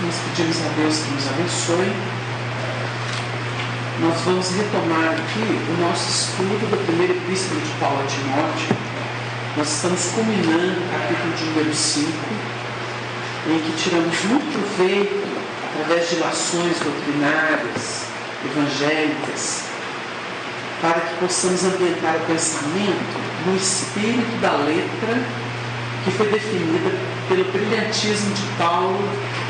nós pedimos a Deus que nos abençoe. Nós vamos retomar aqui o nosso estudo da primeira epístola de Paulo a Timóteo. Nós estamos culminando o capítulo de número 5, em que tiramos muito proveito, através de ilações doutrinárias, evangélicas, para que possamos ambientar o pensamento no espírito da letra que foi definida pelo brilhantismo de Paulo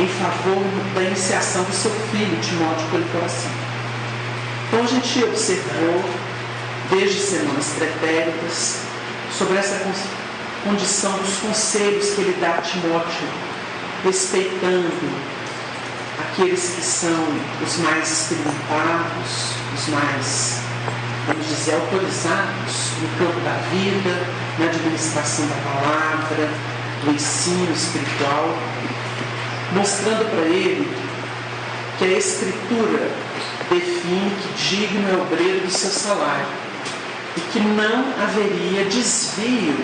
em favor da iniciação do seu filho, Timóteo, pelo coração. Então a gente observou, desde semanas pretéritas, sobre essa condição dos conselhos que ele dá a Timóteo, respeitando aqueles que são os mais experimentados, os mais, vamos dizer, autorizados no campo da vida, na administração da palavra, do ensino espiritual, mostrando para ele que a Escritura define que digno é o obreiro do seu salário e que não haveria desvio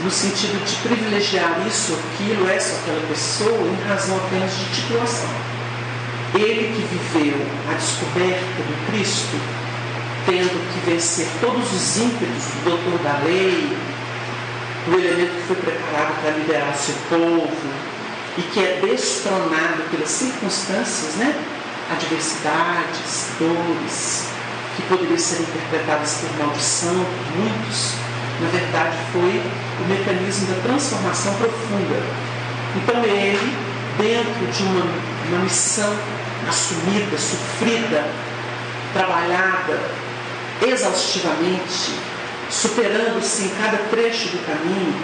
no sentido de privilegiar isso, aquilo, essa ou aquela pessoa em razão apenas de titulação. Ele que viveu a descoberta do Cristo, tendo que vencer todos os ímpetos do doutor da lei, do elemento que foi preparado para liderar seu povo e que é destronado pelas circunstâncias, adversidades, dores, que poderiam ser interpretadas por maldição por muitos, na verdade foi o mecanismo da transformação profunda. Então ele, dentro de uma missão assumida, sofrida, trabalhada exaustivamente, superando-se em cada trecho do caminho,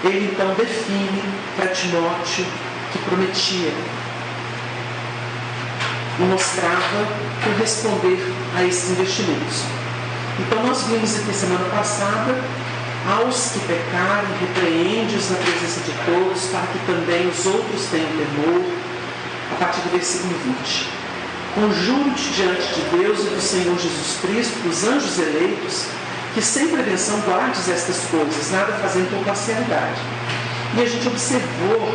ele então define para Timóteo que prometia e mostrava corresponder a esses investimentos. Então nós vimos aqui semana passada: aos que pecarem, repreende-os na presença de todos, para que também os outros tenham temor, a partir do versículo 20. Conjuro-te diante de Deus e do Senhor Jesus Cristo, dos anjos eleitos, que sem prevenção guardes estas coisas, nada fazendo com parcialidade. E a gente observou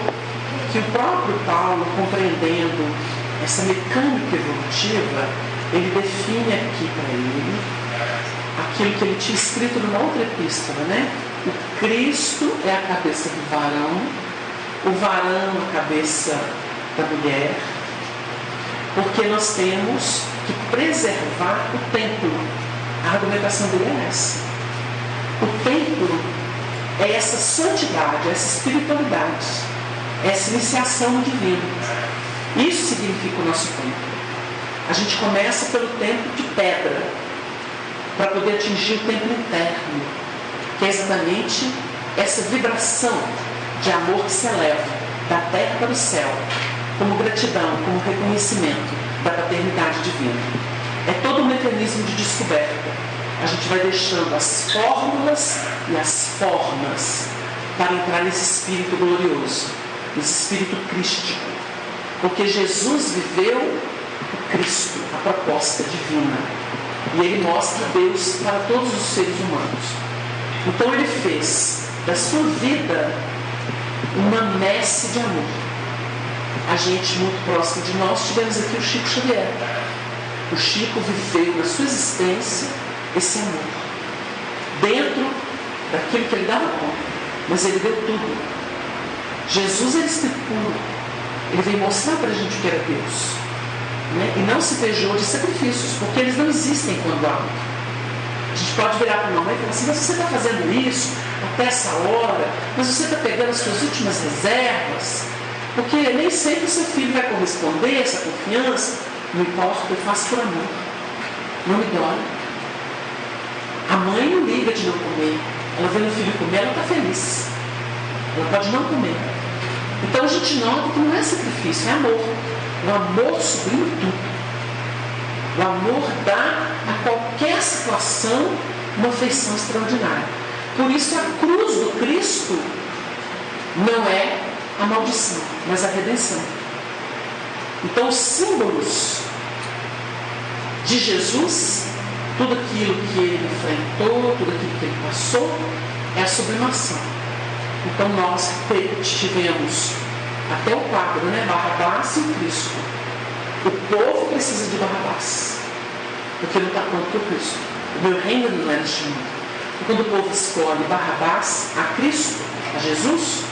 que o próprio Paulo, compreendendo essa mecânica evolutiva, ele define aqui para ele aquilo que ele tinha escrito numa outra epístola, O Cristo é a cabeça do varão, o varão a cabeça da mulher, porque nós temos que preservar o templo. A argumentação dele é essa. O templo é essa santidade, essa espiritualidade, essa iniciação no divino. Isso significa o nosso templo. A gente começa pelo templo de pedra, para poder atingir o templo interno, que é exatamente essa vibração de amor que se eleva da terra para o céu, como gratidão, como reconhecimento da paternidade divina. É todo um mecanismo de descoberta. A gente vai deixando as fórmulas e as formas para entrar nesse espírito glorioso, nesse espírito crístico. Porque Jesus viveu o Cristo, a proposta divina. E ele mostra Deus para todos os seres humanos. Então ele fez da sua vida uma messe de amor. A gente muito próximo de nós tivemos aqui o Chico Xavier. O Chico viveu na sua existência esse amor, dentro daquilo que ele dava conta, mas ele deu tudo. Jesus era espírito puro. Ele veio mostrar para a gente o que era Deus, e não se pejou de sacrifícios, porque eles não existem quando há. A gente pode virar para uma mãe e falar assim: mas você está fazendo isso até essa hora, mas você está pegando as suas últimas reservas, porque nem sempre o seu filho vai corresponder a essa confiança. Não importa, eu faço por amor, não me dói. A mãe não liga de não comer, ela vê o filho comer, ela está feliz, ela pode não comer. Então a gente nota que não é sacrifício, é amor. O amor sublima tudo. O amor dá a qualquer situação uma afeição extraordinária. Por isso a cruz do Cristo não é a maldição, mas a redenção. Então os símbolos de Jesus, tudo aquilo que ele enfrentou, tudo aquilo que ele passou, é a sublimação. Então nós tivemos até o quadro, né? Barrabás e o Cristo. O povo precisa de Barrabás, porque não está pronto para o Cristo. O meu reino não é neste mundo. E quando o povo escolhe Barrabás a Cristo, a Jesus,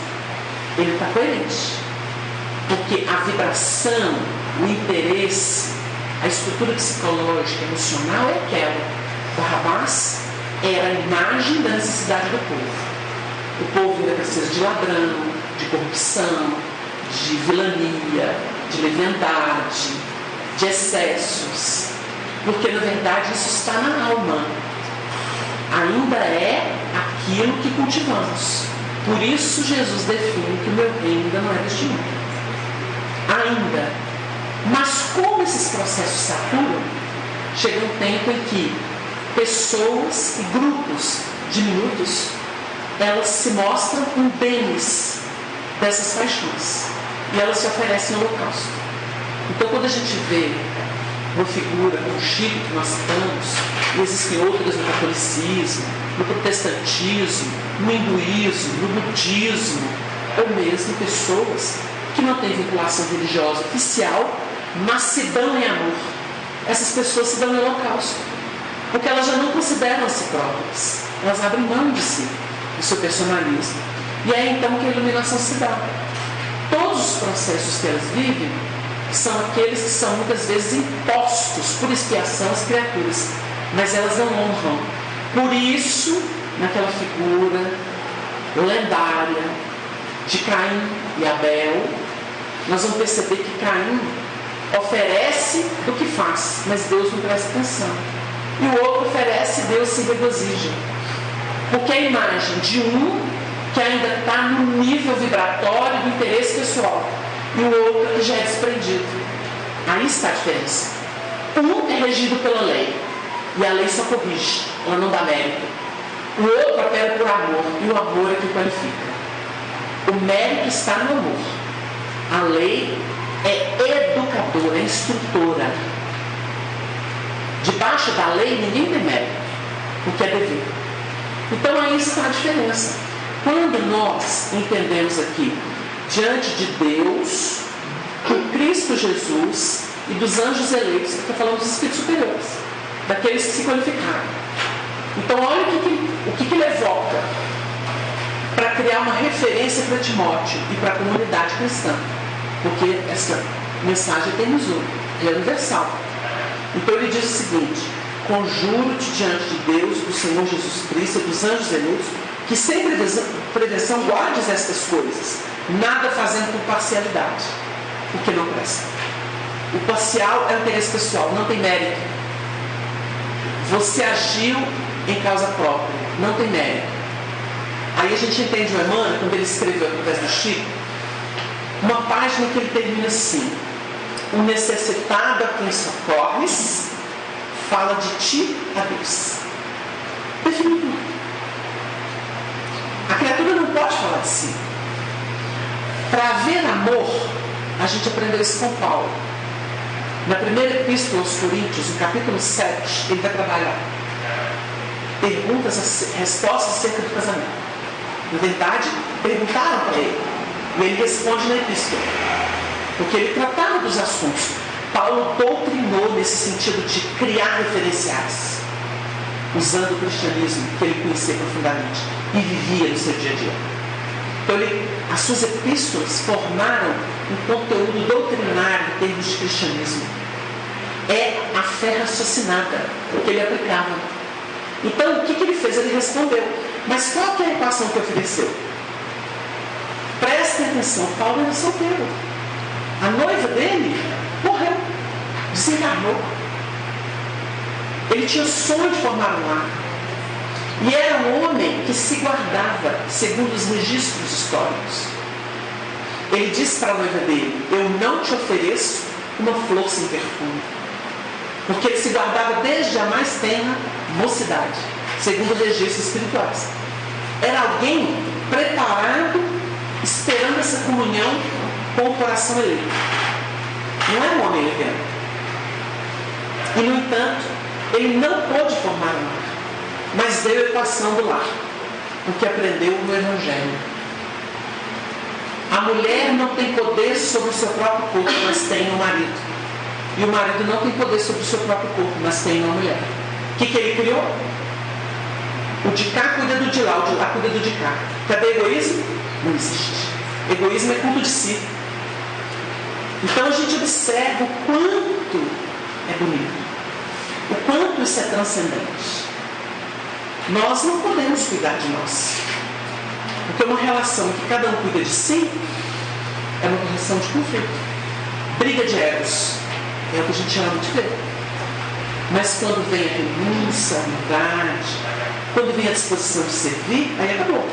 ele está coerente. Porque a vibração, o interesse, a estrutura psicológica, emocional é aquela. Barrabás era a imagem da necessidade do povo. O povo ainda precisa de ladrão, de corrupção, de vilania, de leviandade, de excessos. Porque, na verdade, isso está na alma. Ainda é aquilo que cultivamos. Por isso, Jesus define que o meu reino ainda não é deste mundo. Ainda. Mas como esses processos se atuam, chega um tempo em que pessoas e grupos diminutos, elas se mostram indemnes dessas paixões. E elas se oferecem ao holocausto. Então, quando a gente vê uma figura como o Chico que nós citamos, e existem outras no catolicismo, no protestantismo, no hinduísmo, no budismo, ou mesmo pessoas que não têm vinculação religiosa oficial, mas se dão em amor. Essas pessoas se dão em holocausto, porque elas já não consideram a si próprias. Elas abrem mão de si, do seu personalismo. E é então que a iluminação se dá. Todos os processos que elas vivem são aqueles que são muitas vezes impostos por expiação às criaturas, mas elas não honram. Por isso, naquela figura lendária de Caim e Abel, nós vamos perceber que Caim oferece do que faz, mas Deus não presta atenção. E o outro oferece e Deus se regozija. Porque a imagem de um que ainda está no nível vibratório do interesse pessoal, e o outro que já é desprendido. Aí está a diferença. Um é regido pela lei, e a lei só corrige, ela não dá mérito. O outro opera por amor, e o amor é que qualifica. O mérito está no amor. A lei é educadora, é instrutora. Debaixo da lei ninguém tem mérito, porque é dever. Então aí está a diferença. Quando nós entendemos aqui, diante de Deus, do Cristo Jesus e dos anjos eleitos, que está falando dos espíritos superiores, daqueles que se qualificaram. Então olha o que ele evoca para criar uma referência para Timóteo e para a comunidade cristã. Porque essa mensagem tem uso, ela é universal. Então ele diz o seguinte: conjuro-te diante de Deus, do Senhor Jesus Cristo e dos anjos eleitos, que sem prevenção guardes estas coisas, nada fazendo por parcialidade, porque não presta. O parcial é o interesse pessoal, não tem mérito. Você agiu em causa própria, não tem mérito. Aí a gente entende o Emmanuel, quando ele escreveu através do Chico, uma página que ele termina assim: o necessitado a quem socorres fala de ti a Deus. Definido. A criatura não pode falar de si. Para haver amor, a gente aprendeu isso com Paulo. Na primeira epístola aos Coríntios, no capítulo 7, ele vai trabalhar respostas acerca do casamento. Na verdade, perguntaram para ele, e ele responde na epístola, porque ele tratava dos assuntos. Paulo doutrinou nesse sentido de criar referenciais, usando o cristianismo que ele conhecia profundamente e vivia no seu dia a dia. Então as suas epístolas formaram um conteúdo doutrinário em termos de cristianismo. É a fé raciocinada que ele aplicava. Então o que ele fez? Ele respondeu. Mas qual que é a equação que ofereceu? Prestem atenção, Paulo era solteiro. A noiva dele morreu, desencarnou. Ele tinha sonho de formar um lar. E era um homem que se guardava, segundo os registros históricos. Ele disse para a noiva dele: eu não te ofereço uma flor sem perfume. Porque ele se guardava desde a mais tenra mocidade, segundo registros espirituais. Era alguém preparado, esperando essa comunhão com o coração eleito. Não é um homem leviano. E, no entanto, ele não pôde formar um lar, mas deu a equação do lar, porque aprendeu no Evangelho. A mulher não tem poder sobre o seu próprio corpo, mas tem o marido. E o marido não tem poder sobre o seu próprio corpo, mas tem uma mulher. O que ele criou? O de cá cuida do de lá, o de lá cuida do de cá. Cadê egoísmo? Não existe. Egoísmo é culto de si. Então a gente observa o quanto é bonito, o quanto isso é transcendente. Nós não podemos cuidar de nós, porque uma relação em que cada um cuida de si é uma relação de conflito, briga de egos, é o que a gente chama de ver. Mas quando vem a renúncia, a humildade, quando vem a disposição de servir, aí acabou.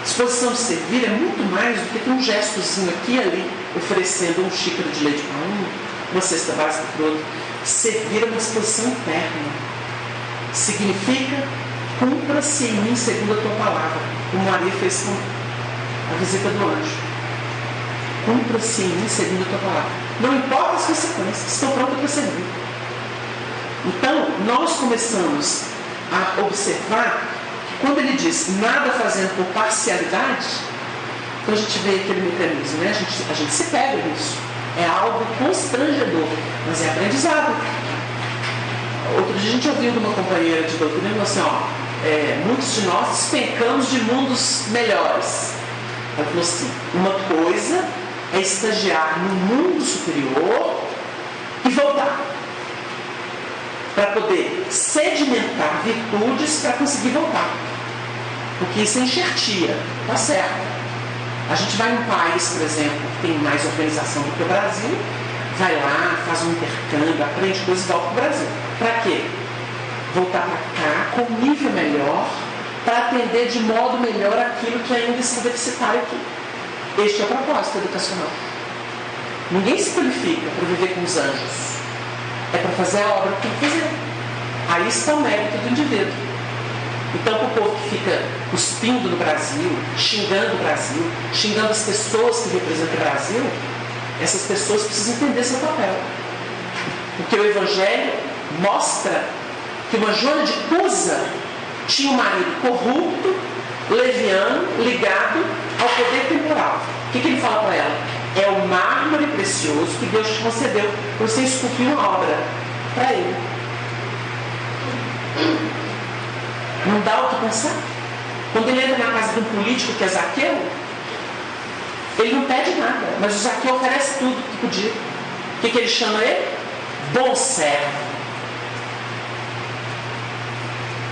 Disposição de servir é muito mais do que ter um gestozinho aqui e ali, oferecendo um xícara de leite para um, uma cesta básica para o outro. Servir é uma disposição interna. Significa, cumpra-se em mim segundo a tua palavra, como Maria fez com a visita do anjo. Cumpra-se em mim segundo a tua palavra. Não importa as consequências, estou pronta para servir. Então, nós começamos a observar que quando ele diz nada fazendo por parcialidade, então a gente vê aquele mecanismo, né? A gente se pega nisso. É algo constrangedor, mas é aprendizado. Outro dia a gente ouviu de uma companheira de doutrina assim, muitos de nós despencamos de mundos melhores. Ela falou assim, uma coisa é estagiar no mundo superior e voltar, para poder sedimentar virtudes para conseguir voltar. Porque isso é enxertia, tá certo. A gente vai em um país, por exemplo, que tem mais organização do que o Brasil, vai lá, faz um intercâmbio, aprende coisas e volta para o Brasil. Para quê? Voltar para cá com um nível melhor, para atender de modo melhor aquilo que ainda está deficitário aqui. Este é o propósito educacional. Ninguém se qualifica para viver com os anjos. É para fazer a obra que tem que fazer. Aí está o mérito do indivíduo. Então, para o povo que fica cuspindo no Brasil, xingando o Brasil, xingando as pessoas que representam o Brasil, essas pessoas precisam entender seu papel. Porque o Evangelho mostra que uma Joana de Cusa tinha um marido corrupto, leviano, ligado ao poder temporal. O que ele fala para ela? É o mármore precioso que Deus te concedeu por você esculpir uma obra para ele. Não dá o que pensar? Quando ele entra na casa de um político que é Zaqueu, ele não pede nada, mas o Zaqueu oferece tudo que podia. O que ele chama ele? Bom servo.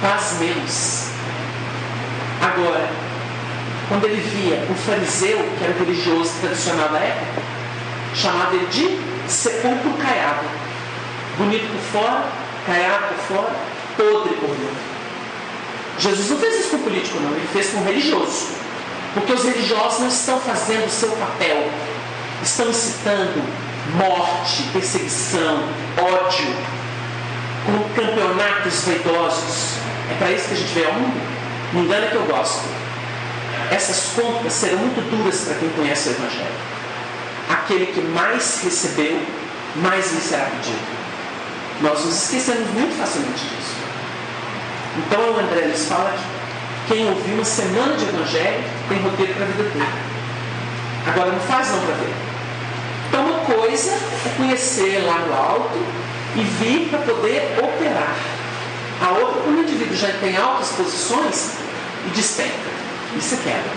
Faz menos. Agora, quando ele via o fariseu, que era o religioso tradicional da época, chamava ele de sepulcro caiado. Bonito por fora, caiado por fora, podre por dentro. Jesus não fez isso com o político, não. Ele fez com o religioso. Porque os religiosos não estão fazendo o seu papel. Estão incitando morte, perseguição, ódio, com campeonatos vaidosos. É para isso que a gente vê ao mundo. Me engana que eu gosto. Essas contas serão muito duras para quem conhece o Evangelho. Aquele que mais recebeu, mais lhe será pedido. Nós nos esquecemos muito facilmente disso. Então o André nos fala que quem ouviu uma semana de Evangelho tem roteiro para a vida toda. Agora não faz não para ver. Então uma coisa é conhecer lá no alto e vir para poder operar. A outra, quando o indivíduo já tem altas posições e despenca, e se quebra.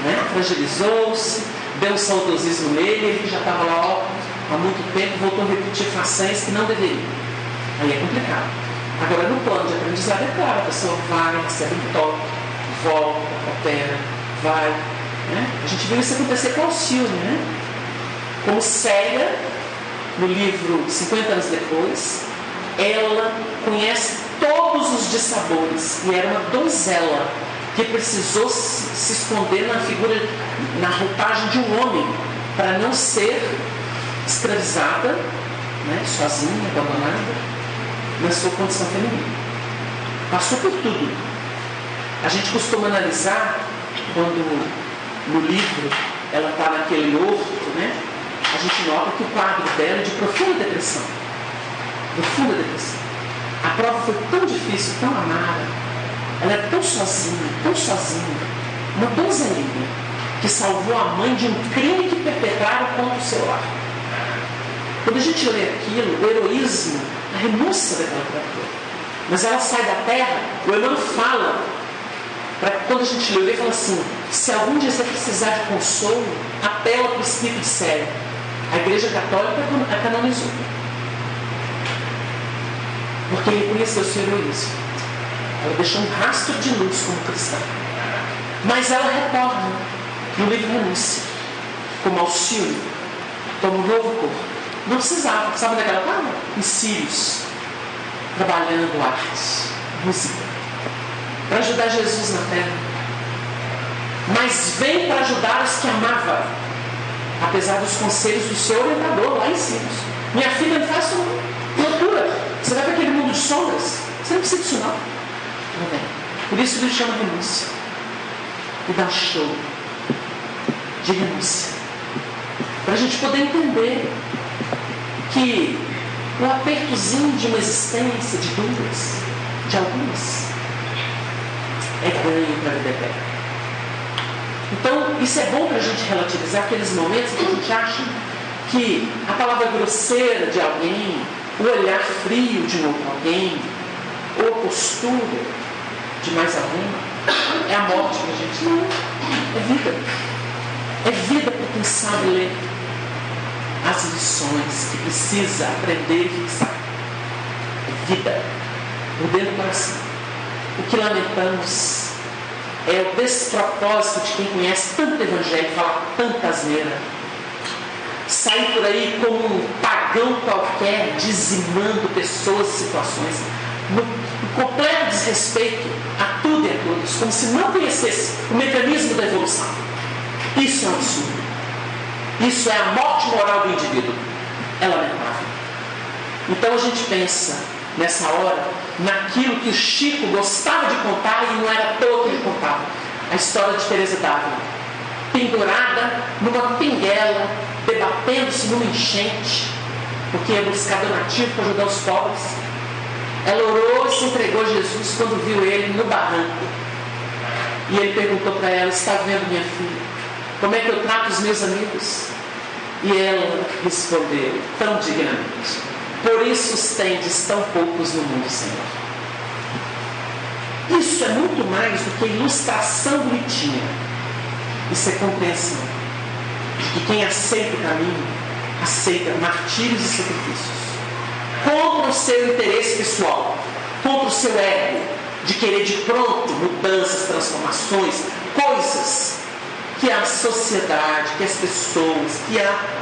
Né? Fragilizou-se, deu um saudosismo nele, ele já estava lá há muito tempo, voltou a repetir façanhas que não deveria. Aí é complicado. Agora, no plano de aprendizado, é claro, a pessoa vai, recebe um toque, volta, opera, vai. Né? A gente viu isso acontecer com Alcione, né? Como Célia, no livro 50 anos depois, ela conhece todos os dissabores e era uma donzela que precisou se esconder na figura, na roupagem de um homem, para não ser escravizada, né? Sozinha, abandonada, na sua condição feminina. Passou por tudo. A gente costuma analisar quando no livro ela está naquele horto, né? A gente nota que o quadro dela é de profunda depressão. Profunda depressão. A prova foi tão difícil, tão amada. Ela era tão sozinha, uma donzelinha, que salvou a mãe de um crime que perpetraram contra o seu lar. Quando a gente lê aquilo, o heroísmo, a renúncia daquela criatura. Mas ela sai da terra, o Emmanuel fala, quando a gente lê, ele fala assim: se algum dia você precisar de consolo, apela para o Espírito de Célia. A Igreja Católica a canonizou, porque ele conheceu o seu heroísmo. Ela deixou um rastro de luz como cristã. Mas ela retorna no livro Renúncia, como auxílio, como um novo corpo. Não precisava, sabe onde é que ela estava? Em Sírios, trabalhando arte, música, para ajudar Jesus na terra. Mas vem para ajudar os que amava, apesar dos conselhos do seu orientador lá em Sírios. Minha filha, não faça loucura. Você vai para aquele mundo de sombras? Você não precisa disso não. Não vem. Por isso ele chama renúncia. E dá um show de renúncia. Para a gente poder entender que o apertozinho de uma existência, de dúvidas, de algumas, é ganho para a vida eterna. Então, isso é bom para a gente relativizar aqueles momentos que a gente acha que a palavra grosseira de alguém, o olhar frio de um outro alguém, ou a postura de mais alguém, é a morte para a gente. Não, é vida. É vida para quem sabe ler as lições que precisa aprender e fixar. É vida. Por dentro do coração. O que lamentamos é o despropósito de quem conhece tanto evangelho, fala tanta asneira, sair por aí como um pagão qualquer, dizimando pessoas e situações, no completo desrespeito a tudo e a todos, como se não conhecesse o mecanismo da evolução. Isso é um absurdo. Isso é a morte moral do indivíduo. É lamentável. Então a gente pensa, nessa hora, naquilo que o Chico gostava de contar e não era à toa que ele contava. A história de Teresa d'Ávila, pendurada numa pinguela, debatendo-se numa enchente, porque ia buscar donativo para ajudar os pobres. Ela orou e se entregou a Jesus quando viu ele no barranco. E ele perguntou para ela: está vendo, minha filha, como é que eu trato os meus amigos? E ela respondeu tão dignamente: por isso os tendes tão poucos no mundo, Senhor. Isso é muito mais do que ilustração bonitinha. Isso é compreensão de que quem aceita o caminho, aceita martírios e sacrifícios. Contra o seu interesse pessoal, contra o seu ego, de querer de pronto mudanças, transformações, coisas que a sociedade, que as pessoas, que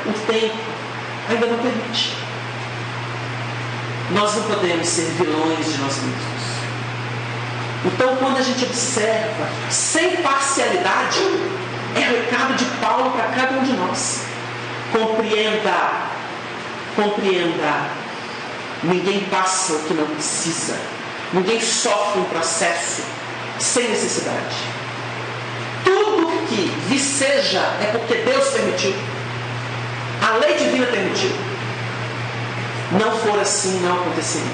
o tempo ainda não permite. Nós não podemos ser vilões de nós mesmos. Então, quando a gente observa sem parcialidade, é o recado de Paulo para cada um de nós. Compreenda. Ninguém passa o que não precisa. Ninguém sofre um processo sem necessidade. Tudo que viceja é porque Deus permitiu. A lei divina permitiu. Não for assim, não aconteceria.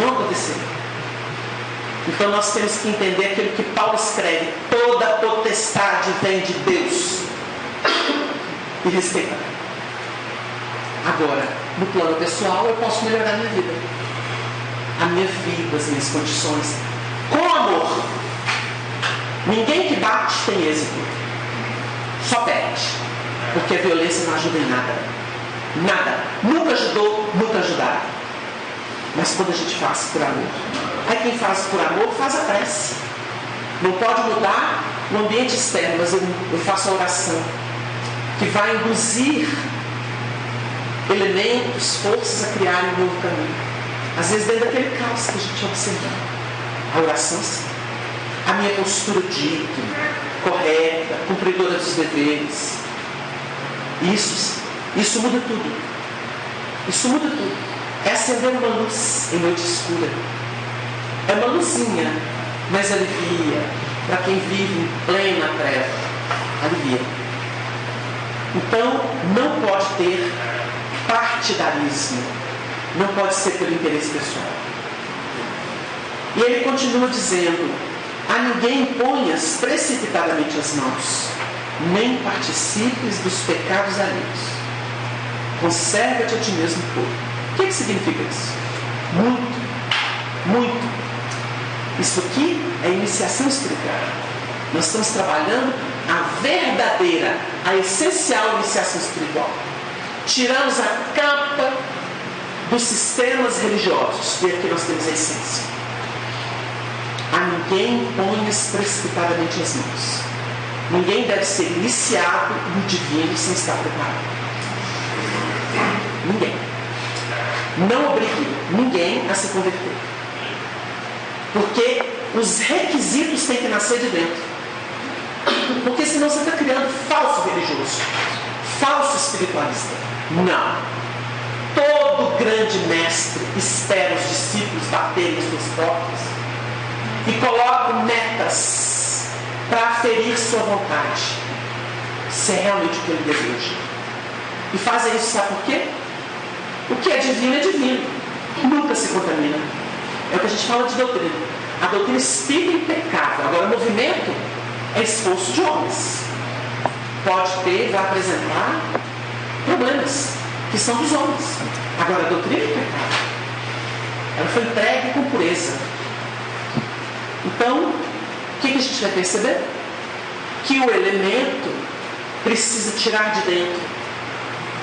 Não aconteceria. Então nós temos que entender aquilo que Paulo escreve: toda potestade vem de Deus, e respeitar. Agora, no plano pessoal, eu posso melhorar a minha vida, as minhas condições, com amor. Ninguém que bate tem êxito, só perde, porque a violência não ajuda em nada. Nunca ajudou, nunca ajudará. Mas quando a gente faz por amor, aí quem faz por amor faz a prece. Não pode mudar o ambiente externo, mas eu faço a oração que vai induzir elementos, forças a criarem um novo caminho. Às vezes dentro daquele caos que a gente observa. A oração, sim. A minha postura digna, correta, cumpridora dos deveres. Isso muda tudo. Isso muda tudo. É acender uma luz em noite escura. É uma luzinha, mas alivia. Para quem vive em plena treva, alivia. Então, não pode ter partidarismo. Não pode ser pelo interesse pessoal. E ele continua dizendo: A ninguém imponhas precipitadamente as mãos, nem participes dos pecados alheios. Conserva-te a ti mesmo puro. O que significa isso? Muito. Isso aqui é iniciação espiritual. Nós estamos trabalhando a verdadeira, a essencial iniciação espiritual. Tiramos a capa dos sistemas religiosos, e aqui nós temos a essência. A ninguém ponhas precipitadamente as mãos. Ninguém deve ser iniciado no divino sem estar preparado. Ninguém. Não obrigue ninguém a se converter. Porque os requisitos têm que nascer de dentro. Porque senão você está criando falso religioso, falso espiritualista. Não. Todo grande mestre espera os discípulos baterem suas portas e colocam metas para aferir sua vontade, se é realmente o que ele deseja. E fazem isso, sabe por quê? O que é divino, nunca se contamina. É o que a gente fala de doutrina. A doutrina espírita é impecável. Agora, o movimento é esforço de homens. Pode ter, vai apresentar problemas que são dos homens. Agora, a doutrina é impecável. Ela foi entregue com pureza. Então, o que a gente vai perceber? Que o elemento precisa tirar de dentro.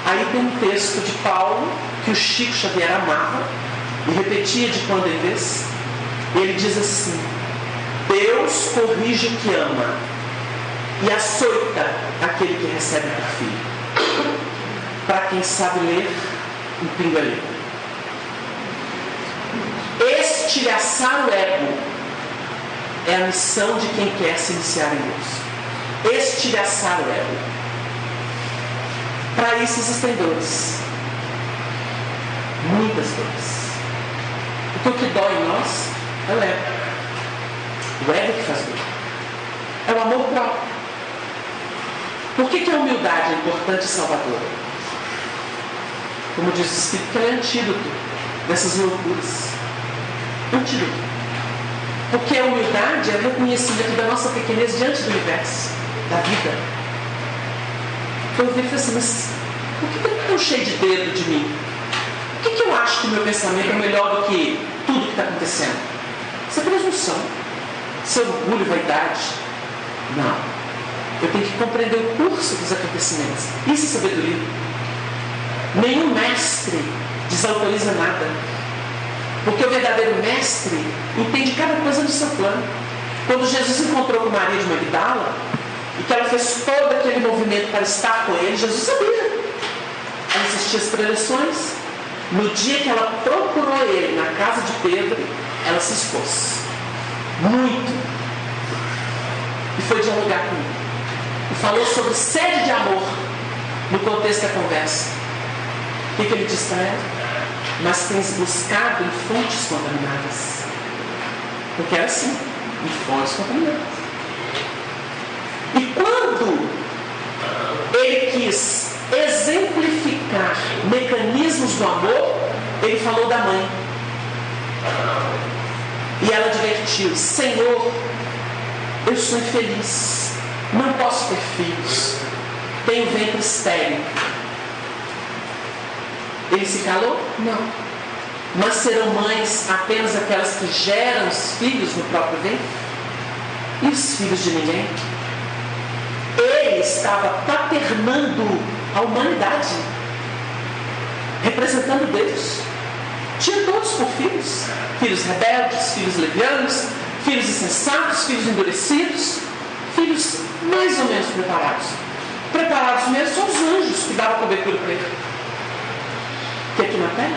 Aí tem um texto de Paulo que o Chico Xavier amava e repetia de quando em vez. Ele diz assim: Deus corrige o que ama e açoita aquele que recebe por filho. Para quem sabe ler, um pingo é ler. Estilhaçar o ego é a missão de quem quer se iniciar em Deus. Estilhaçar o ego. Para isso existem dores. Muitas dores. Porque o que dói em nós é o ego. O ego que faz dor. É o amor próprio. Por que a humildade é importante e salvadora? Como diz o Espírito, que ela é antídoto dessas loucuras. Antídoto. Porque a humildade é o reconhecimento da nossa pequenez diante do universo, da vida. Então eu falei assim, mas por que eu estou cheio de dedo de mim? Por que eu acho que o meu pensamento é melhor do que tudo que está acontecendo? Isso é presunção. Isso é orgulho, vaidade. Não. Eu tenho que compreender o curso dos acontecimentos. Isso é sabedoria. Nenhum mestre desautoriza nada. Porque o verdadeiro mestre entende cada coisa no seu plano. Quando Jesus encontrou com Maria de Magdala, e que ela fez todo aquele movimento para estar com ele, Jesus sabia. Ela assistia as preleções. No dia que ela procurou ele na casa de Pedro, ela se expôs. Muito. E foi dialogar com ele. E falou sobre sede de amor no contexto da conversa. O que ele disse para ela? Mas tens buscado em fontes contaminadas. Porque era assim, em fontes contaminadas. E quando ele quis exemplificar mecanismos do amor, ele falou da mãe. E ela advertiu: Senhor, eu sou infeliz, não posso ter filhos, tenho ventre estéril. Ele se calou? Não. Mas serão mães apenas aquelas que geram os filhos no próprio ventre? E os filhos de ninguém? Ele estava paternando a humanidade, representando Deus. Tinha todos por filhos. Filhos rebeldes, filhos levianos, filhos insensatos, filhos endurecidos, filhos mais ou menos preparados. Preparados mesmo são os anjos que davam cobertura para ele. Que aqui na terra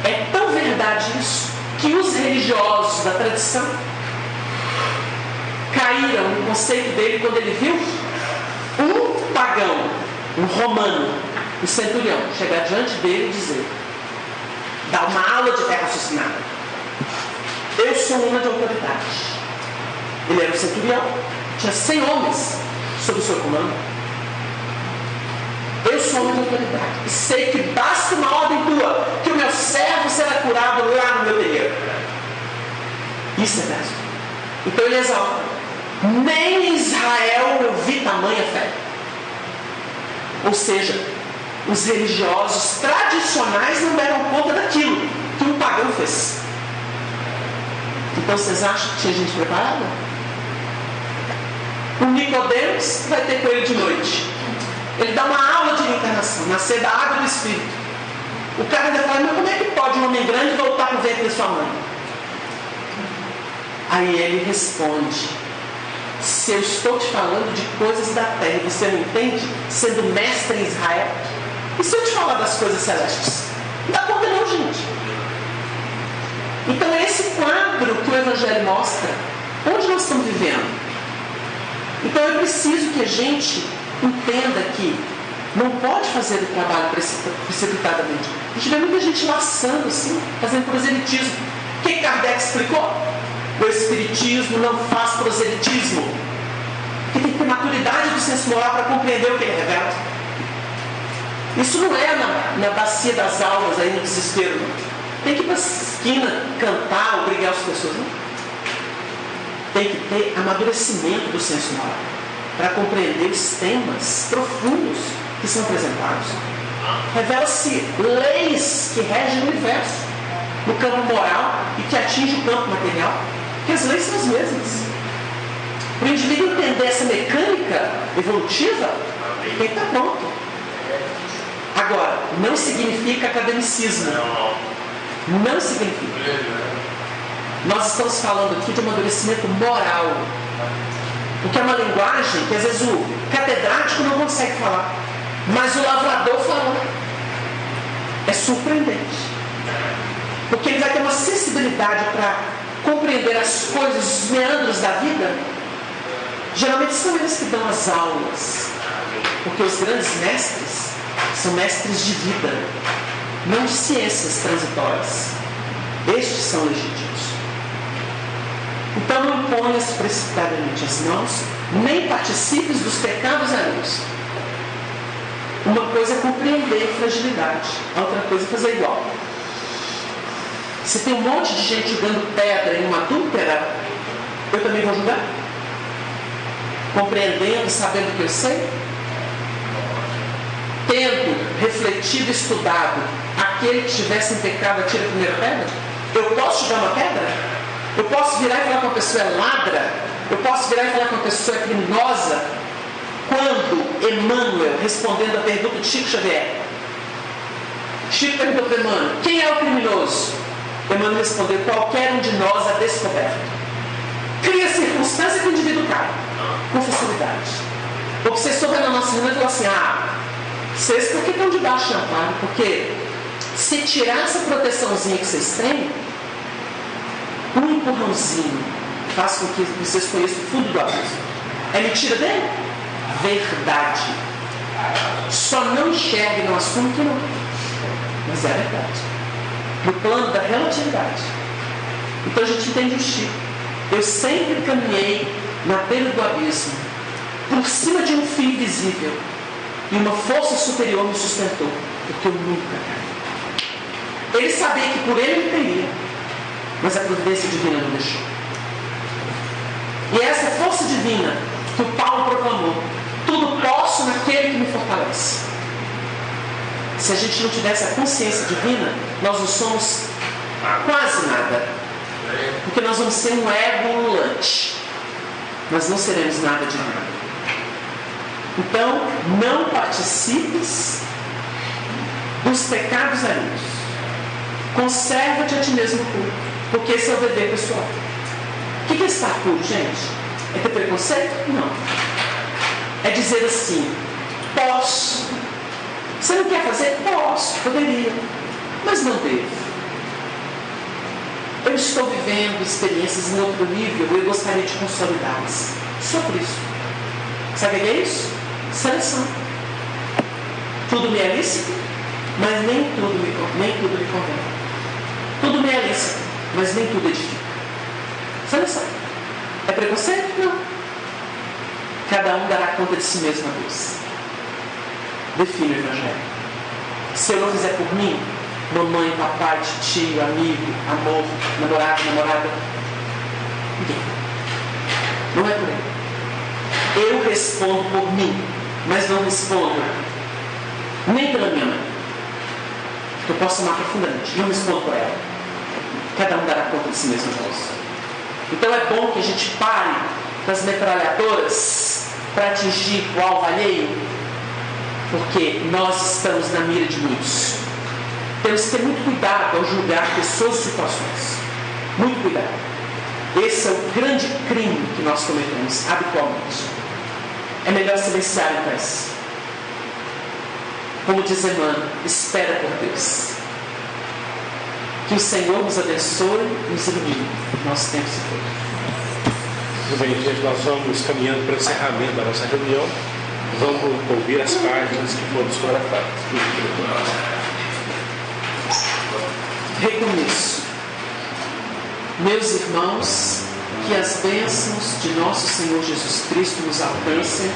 é tão verdade isso, que os religiosos da tradição caíram no conceito dele quando ele viu um pagão, um romano, o centurião, chegar diante dele e dizer, dar uma aula de fé raciocinada: eu sou uma de autoridade. Ele era um centurião, tinha 100 homens sob o seu comando. Eu sou uma de autoridade e sei que basta uma ordem tua, que o meu servo será curado lá no meu terreiro. Isso é verso. Então ele exalta. Nem em Israel eu vi tamanha fé. Ou seja, os religiosos tradicionais não deram conta daquilo que um pagão fez. Então vocês acham que tinha gente preparada? O Nicodemos vai ter coelho de noite. Ele dá uma aula de reencarnação, nascer da água do Espírito. O cara ainda fala, mas como é que pode um homem grande voltar para o ventre da sua mãe? Aí ele responde, se eu estou te falando de coisas da terra e você não entende, sendo mestre em Israel, e se eu te falar das coisas celestes? Não dá conta não, gente. Então é esse quadro que o Evangelho mostra, onde nós estamos vivendo. Então eu preciso que a gente entenda que não pode fazer o trabalho precipitadamente. A gente vê muita gente laçando assim, fazendo proselitismo. O que Kardec explicou? O Espiritismo não faz proselitismo. Porque tem que ter maturidade do senso moral para compreender o que ele revela. Isso não é na bacia das almas, aí no desespero. Não. Tem que ir para a esquina cantar, obrigar as pessoas. Não. Tem que ter amadurecimento do senso moral para compreender os temas profundos que são apresentados. Revela-se leis que regem o universo no campo moral e que atingem o campo material, que as leis são as mesmas. Para o indivíduo entender essa mecânica evolutiva, tem que estar pronto. Agora, não significa academicismo. Não significa. Nós estamos falando aqui de amadurecimento moral. Porque é uma linguagem que às vezes o catedrático não consegue falar. Mas o lavrador fala. É surpreendente. Porque ele vai ter uma sensibilidade para compreender as coisas, os meandros da vida. Geralmente são eles que dão as aulas. Porque os grandes mestres são mestres de vida, não de ciências transitórias. Estes são legítimos. Então não imponhas precipitadamente as mãos, nem participes dos pecados alheios. Uma coisa é compreender a fragilidade, a outra coisa é fazer igual. Se tem um monte de gente jogando pedra em uma adúltera, eu também vou julgar? Compreendendo, sabendo o que eu sei? Tendo refletido e estudado, aquele que estivesse em pecado atira a primeira pedra? Eu posso jogar uma pedra? Eu posso virar e falar que uma pessoa é ladra? Eu posso virar e falar que uma pessoa é criminosa? Quando Emmanuel, respondendo a pergunta de Chico Xavier, Chico perguntou para Emmanuel, quem é o criminoso? Emmanuel respondeu, qualquer um de nós a descoberto. Cria circunstância que o indivíduo cai, com facilidade. O obsessor vai na nossa reunião e falou assim, vocês por que estão debaixo de amparo? Porque se tirar essa proteçãozinha que vocês têm, um empurrãozinho faz com que vocês conheçam o fundo do abismo. É mentira dele? Verdade. Só não enxergue, não assume que não. Mas é a verdade. No plano da relatividade. Então a gente entende o Chico. Eu sempre caminhei na beira do abismo, por cima de um fio invisível. E uma força superior me sustentou, porque eu nunca caí. Ele sabia que por ele teria, mas a providência divina não deixou. E essa força divina que o Paulo proclamou, tudo posso naquele que me fortalece. Se a gente não tivesse a consciência divina, nós não somos quase nada. Porque nós vamos ser um ego ululante. Nós não seremos nada divino. Então, não participes dos pecados alheios. Conserva-te a ti mesmo puro, porque esse é o dever pessoal. O que é estar puro, gente? É ter preconceito? Não. É dizer assim, posso. Você não quer fazer? Posso, poderia, mas não devo. Eu estou vivendo experiências em outro nível e eu gostaria de consolidá-las. Só por isso. Sabe o que é isso? Seleção. Tudo me é lícito, mas nem tudo me convém. Tudo me é lícito, mas nem tudo edifica. Seleção. É preconceito? Não. Cada um dará conta de si mesmo a Deus. Define o Evangelho. Se eu não fizer por mim, mamãe, papai, tio, amigo, amor, namorado, namorada, Ninguém. Não é por aí. Eu respondo por mim, mas não respondo nem pela minha mãe. Eu posso amar profundamente, não respondo por ela. Cada um dará conta de si mesmo de nós. Então é bom que a gente pare das metralhadoras para atingir o alvo alheio, porque nós estamos na mira de muitos. Temos que ter muito cuidado ao julgar pessoas e situações. Muito cuidado. Esse é o grande crime que nós cometemos habitualmente. É melhor silenciar em paz. Como diz Emmanuel, espera por Deus. Que o Senhor nos abençoe e nos ilumine. Nosso tempo se foi. Muito bem, gente, nós vamos caminhando para o encerramento da nossa reunião. Vamos ouvir as páginas que foram psicografadas. Recomeço. Meus irmãos, que as bênçãos de nosso Senhor Jesus Cristo nos alcancem,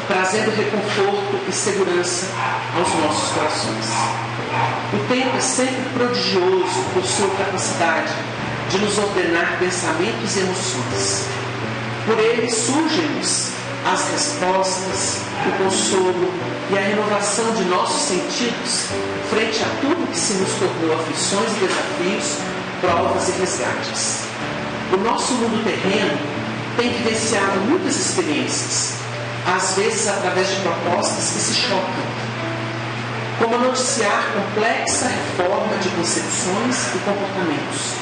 trazendo reconforto e segurança aos nossos corações. O tempo é sempre prodigioso por sua capacidade de nos ordenar pensamentos e emoções. Por ele surgem-nos as respostas, o consolo e a renovação de nossos sentidos frente a tudo que se nos tornou aflições e desafios, provas e resgates. O nosso mundo terreno tem vivenciado muitas experiências, às vezes através de propostas que se chocam, como noticiar complexa reforma de concepções e comportamentos,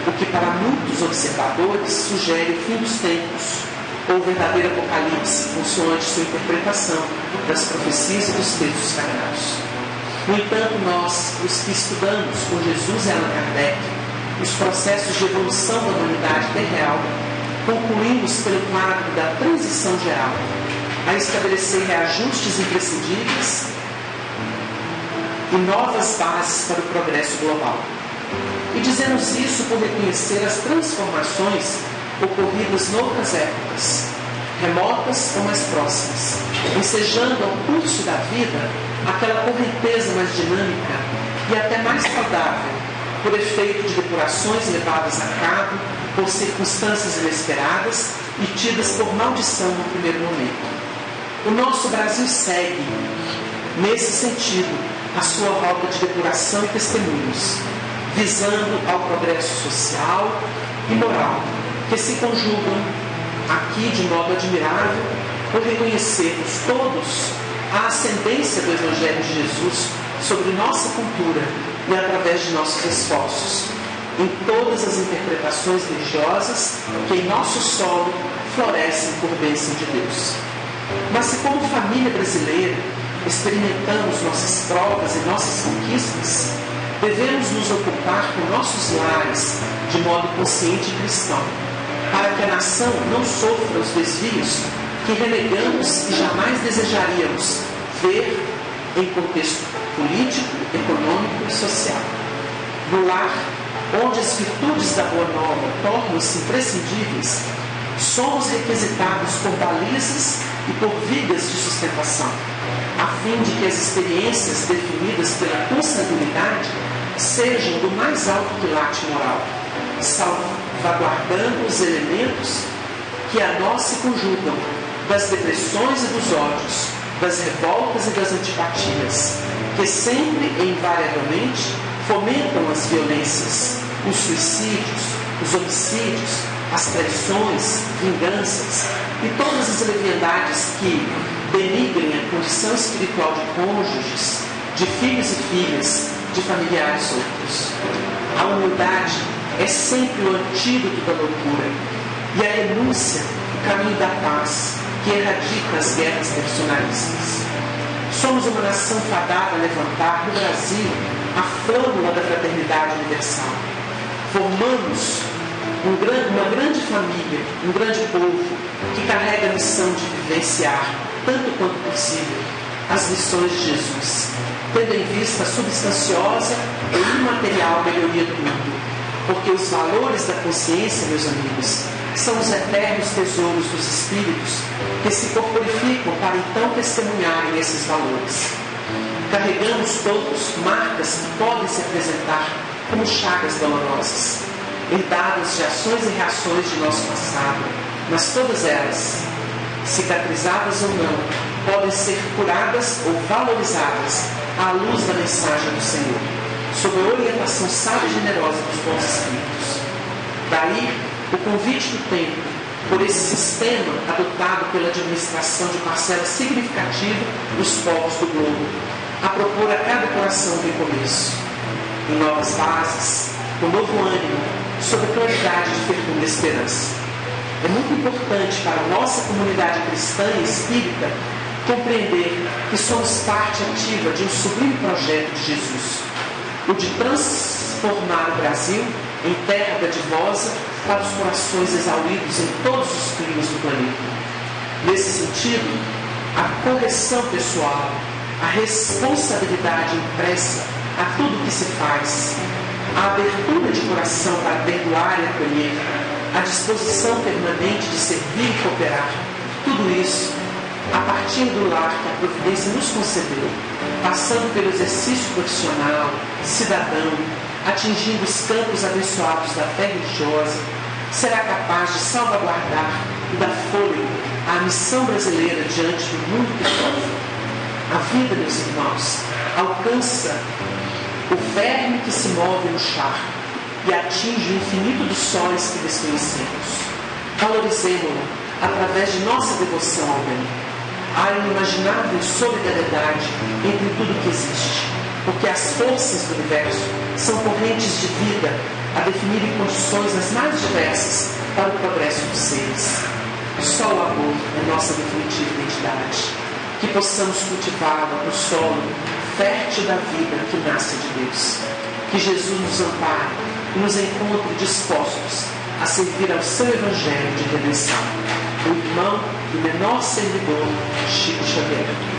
o que para muitos observadores sugere o fim dos tempos, ou verdadeiro apocalipse, consoante sua interpretação das profecias e dos textos sagrados. No entanto, nós, os que estudamos com Jesus e Allan Kardec os processos de evolução da humanidade terreal, concluímos pelo quadro da transição geral, a estabelecer reajustes imprescindíveis e novas bases para o progresso global. E dizemos isso por reconhecer as transformações ocorridas noutras épocas, remotas ou mais próximas, ensejando ao curso da vida aquela correnteza mais dinâmica e até mais saudável, por efeito de depurações levadas a cabo por circunstâncias inesperadas e tidas por maldição no primeiro momento. O nosso Brasil segue, nesse sentido, a sua rota de depuração e testemunhos, visando ao progresso social e moral, que se conjugam aqui de modo admirável por reconhecermos todos a ascendência do Evangelho de Jesus sobre nossa cultura e através de nossos esforços, em todas as interpretações religiosas que em nosso solo florescem por bênção de Deus. Mas se como família brasileira experimentamos nossas provas e nossas conquistas, devemos nos ocupar com nossos lares de modo consciente e cristão, para que a nação não sofra os desvios que renegamos e jamais desejaríamos ver em contexto político, econômico e social. No lar, onde as virtudes da Boa Nova tornam-se imprescindíveis, somos requisitados por balizas e por vigas de sustentação, a fim de que as experiências definidas pela consanguinidade sejam do mais alto quilate moral, salvaguardando os elementos que a nós se conjugam, das depressões e dos ódios, das revoltas e das antipatias, que sempre e invariavelmente fomentam as violências, os suicídios, os homicídios, as traições, vinganças e todas as leviandades que denigrem a condição espiritual de cônjuges, de filhos e filhas, de familiares outros. A humildade é sempre o antídoto da loucura e a renúncia o caminho da paz que erradica as guerras personalistas. Somos uma nação fadada a levantar no Brasil a flâmula da fraternidade universal. Formamos uma grande família, um grande povo que carrega a missão de vivenciar, tanto quanto possível, as lições de Jesus, tendo em vista a substanciosa e imaterial melhoria do mundo, porque os valores da consciência, meus amigos, são os eternos tesouros dos espíritos que se corporificam para então testemunharem esses valores. Carregamos todos marcas que podem se apresentar como chagas dolorosas, herdadas de ações e reações de nosso passado, mas todas elas, cicatrizadas ou não, podem ser curadas ou valorizadas à luz da mensagem do Senhor, sob a orientação sábia e generosa dos bons espíritos. Daí, o convite do tempo, por esse sistema adotado pela administração de parcela significativa dos povos do globo, a propor a cada coração um recomeço, em novas bases, com novo ânimo, sob a claridade de fecunda esperança. É muito importante para a nossa comunidade cristã e espírita compreender que somos parte ativa de um sublime projeto de Jesus, o de transformar o Brasil em terra dadivosa para os corações exauridos em todos os climas do planeta. Nesse sentido, a correção pessoal, a responsabilidade impressa a tudo que se faz, a abertura de coração para perdoar e acolher, a disposição permanente de servir e cooperar, tudo isso a partir do lar que a providência nos concedeu, passando pelo exercício profissional, cidadão, atingindo os campos abençoados da fé religiosa, será capaz de salvaguardar e dar fôlego à missão brasileira diante do mundo que sofre. A vida, meus irmãos, alcança o verme que se move no charco e atinge o infinito dos sóis que desconhecemos. Valorizemo-lo através de nossa devoção ao bem. Há inimaginável solidariedade entre tudo que existe, porque as forças do universo são correntes de vida a definirem condições as mais diversas para o progresso dos seres. Só o amor é nossa definitiva identidade. Que possamos cultivá-lo no solo fértil da vida que nasce de Deus. Que Jesus nos ampare e nos encontre dispostos a servir ao seu Evangelho de redenção. O irmão e menor servidor, Chico Xavier.